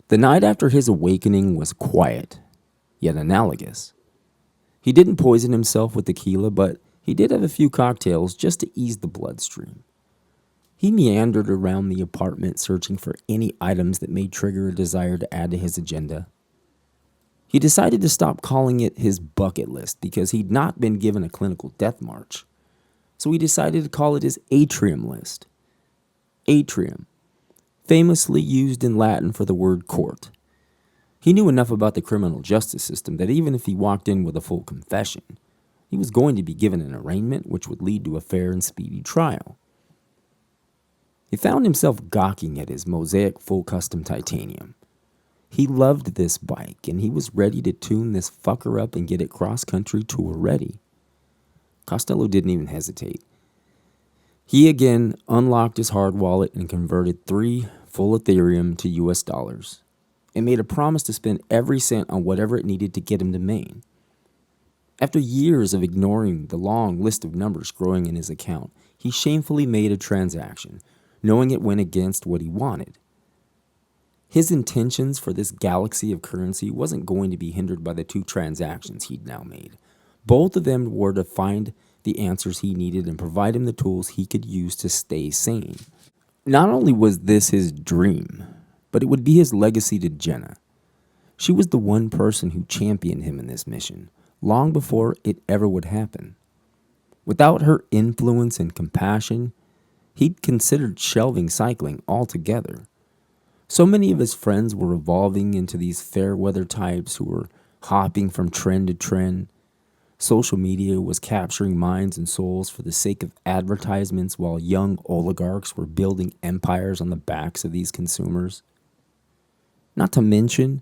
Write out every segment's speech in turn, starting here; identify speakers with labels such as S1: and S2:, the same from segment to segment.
S1: The night after his awakening was quiet, yet analogous. He didn't poison himself with tequila, but he did have a few cocktails just to ease the bloodstream. He meandered around the apartment searching for any items that may trigger a desire to add to his agenda. He decided to stop calling it his bucket list because he'd not been given a clinical death march. So he decided to call it his atrium list. Atrium, famously used in Latin for the word court. He knew enough about the criminal justice system that even if he walked in with a full confession, he was going to be given an arraignment which would lead to a fair and speedy trial. He found himself gawking at his Mosaic full custom titanium. He loved this bike, and he was ready to tune this fucker up and get it cross-country tour ready. Costello didn't even hesitate. He again unlocked his hard wallet and converted 3 full Ethereum to US dollars and made a promise to spend every cent on whatever it needed to get him to Maine. After years of ignoring the long list of numbers growing in his account, he shamefully made a transaction, knowing it went against what he wanted. His intentions for this galaxy of currency wasn't going to be hindered by the 2 transactions he'd now made. Both of them were to find the answers he needed and provide him the tools he could use to stay sane. Not only was this his dream, but it would be his legacy to Jenna. She was the one person who championed him in this mission, long before it ever would happen. Without her influence and compassion, he'd considered shelving cycling altogether. So many of his friends were evolving into these fair weather types who were hopping from trend to trend. Social media was capturing minds and souls for the sake of advertisements while young oligarchs were building empires on the backs of these consumers. Not to mention,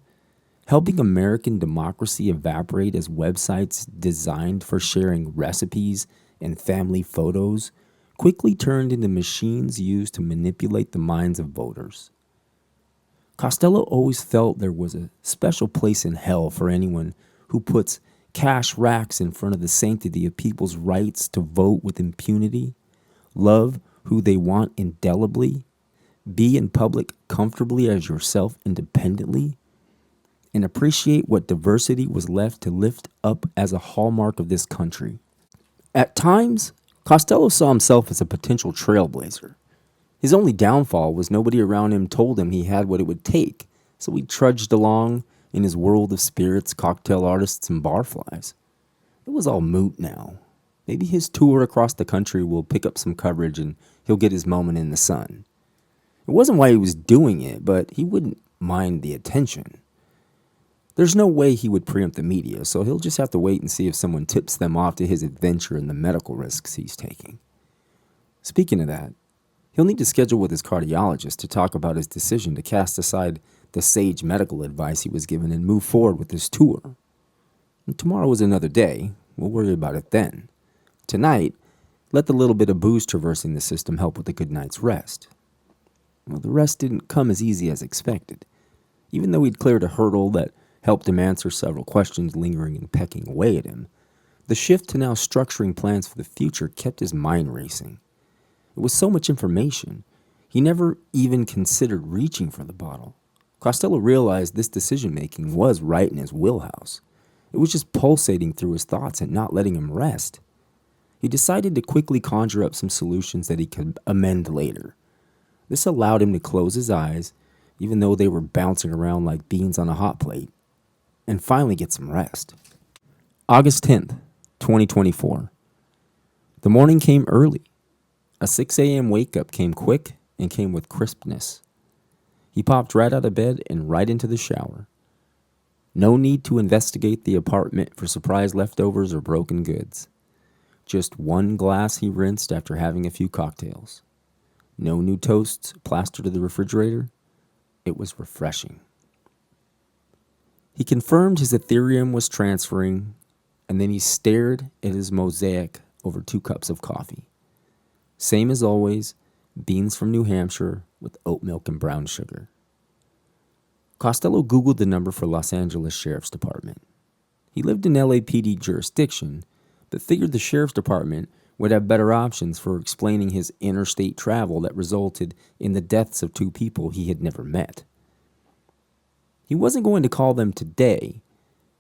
S1: helping American democracy evaporate as websites designed for sharing recipes and family photos quickly turned into machines used to manipulate the minds of voters. Costello always felt there was a special place in hell for anyone who puts cash racks in front of the sanctity of people's rights to vote with impunity, love who they want indelibly, be in public comfortably as yourself independently, and appreciate what diversity was left to lift up as a hallmark of this country. At times, Costello saw himself as a potential trailblazer. His only downfall was nobody around him told him he had what it would take, so he trudged along in his world of spirits, cocktail artists, and barflies. It was all moot now. Maybe his tour across the country will pick up some coverage and he'll get his moment in the sun. It wasn't why he was doing it, but he wouldn't mind the attention. There's no way he would preempt the media, so he'll just have to wait and see if someone tips them off to his adventure and the medical risks he's taking. Speaking of that, he'll need to schedule with his cardiologist to talk about his decision to cast aside the sage medical advice he was given and move forward with his tour. And tomorrow is another day. We'll worry about it then. Tonight, let the little bit of booze traversing the system help with a good night's rest. Well, the rest didn't come as easy as expected. Even though he'd cleared a hurdle that helped him answer several questions lingering and pecking away at him, the shift to now structuring plans for the future kept his mind racing. It was so much information, he never even considered reaching for the bottle. Costello realized this decision-making was right in his wheelhouse. It was just pulsating through his thoughts and not letting him rest. He decided to quickly conjure up some solutions that he could amend later. This allowed him to close his eyes, even though they were bouncing around like beans on a hot plate, and finally get some rest. August 10th, 2024. The morning came early. A 6 a.m. wake-up came quick and came with crispness. He popped right out of bed and right into the shower. No need to investigate the apartment for surprise leftovers or broken goods. Just one glass he rinsed after having a few cocktails. No new toasts plastered to the refrigerator. It was refreshing. He confirmed his Ethereum was transferring, and then he stared at his mosaic over 2 cups of coffee. Same as always, beans from New Hampshire with oat milk and brown sugar. Costello Googled the number for Los Angeles Sheriff's Department. He lived in LAPD jurisdiction, but figured the Sheriff's Department would have better options for explaining his interstate travel that resulted in the deaths of 2 people he had never met. He wasn't going to call them today,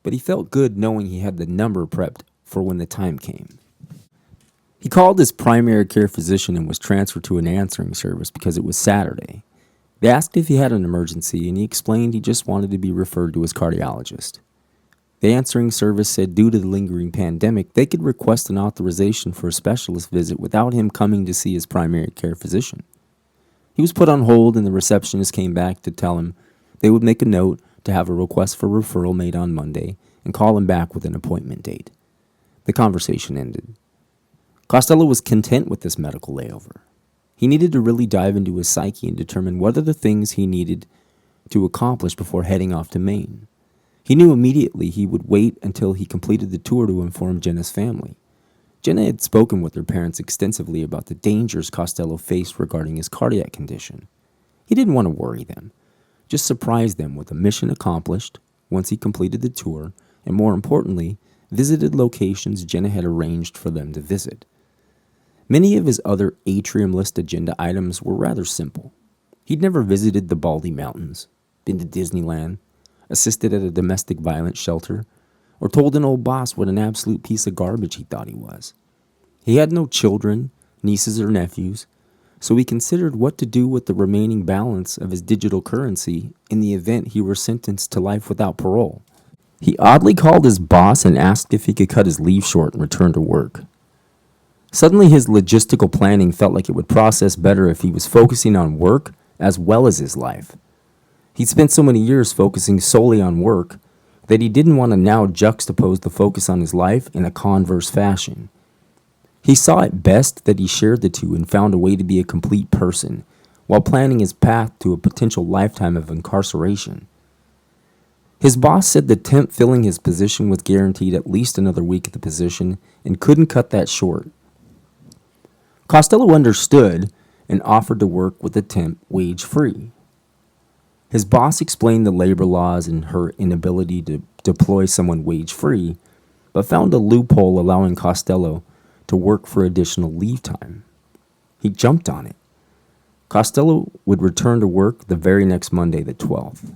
S1: but he felt good knowing he had the number prepped for when the time came. He called his primary care physician and was transferred to an answering service because it was Saturday. They asked if he had an emergency, and he explained he just wanted to be referred to his cardiologist. The answering service said due to the lingering pandemic, they could request an authorization for a specialist visit without him coming to see his primary care physician. He was put on hold, and the receptionist came back to tell him they would make a note to have a request for referral made on Monday and call him back with an appointment date. The conversation ended. Costello was content with this medical layover. He needed to really dive into his psyche and determine what are the things he needed to accomplish before heading off to Maine. He knew immediately he would wait until he completed the tour to inform Jenna's family. Jenna had spoken with her parents extensively about the dangers Costello faced regarding his cardiac condition. He didn't want to worry them, just surprise them with a mission accomplished once he completed the tour, and more importantly, visited locations Jenna had arranged for them to visit. Many of his other Atrium list agenda items were rather simple. He'd never visited the Baldy Mountains, been to Disneyland, assisted at a domestic violence shelter, or told an old boss what an absolute piece of garbage he thought he was. He had no children, nieces or nephews, so he considered what to do with the remaining balance of his digital currency in the event he were sentenced to life without parole. He oddly called his boss and asked if he could cut his leave short and return to work. Suddenly, his logistical planning felt like it would process better if he was focusing on work as well as his life. He'd spent so many years focusing solely on work that he didn't want to now juxtapose the focus on his life in a converse fashion. He saw it best that he shared the two and found a way to be a complete person while planning his path to a potential lifetime of incarceration. His boss said the temp filling his position was guaranteed at least another week at the position and couldn't cut that short. Costello understood and offered to work with the temp wage-free. His boss explained the labor laws and her inability to deploy someone wage-free, but found a loophole allowing Costello to work for additional leave time. He jumped on it. Costello would return to work the very next Monday, the 12th.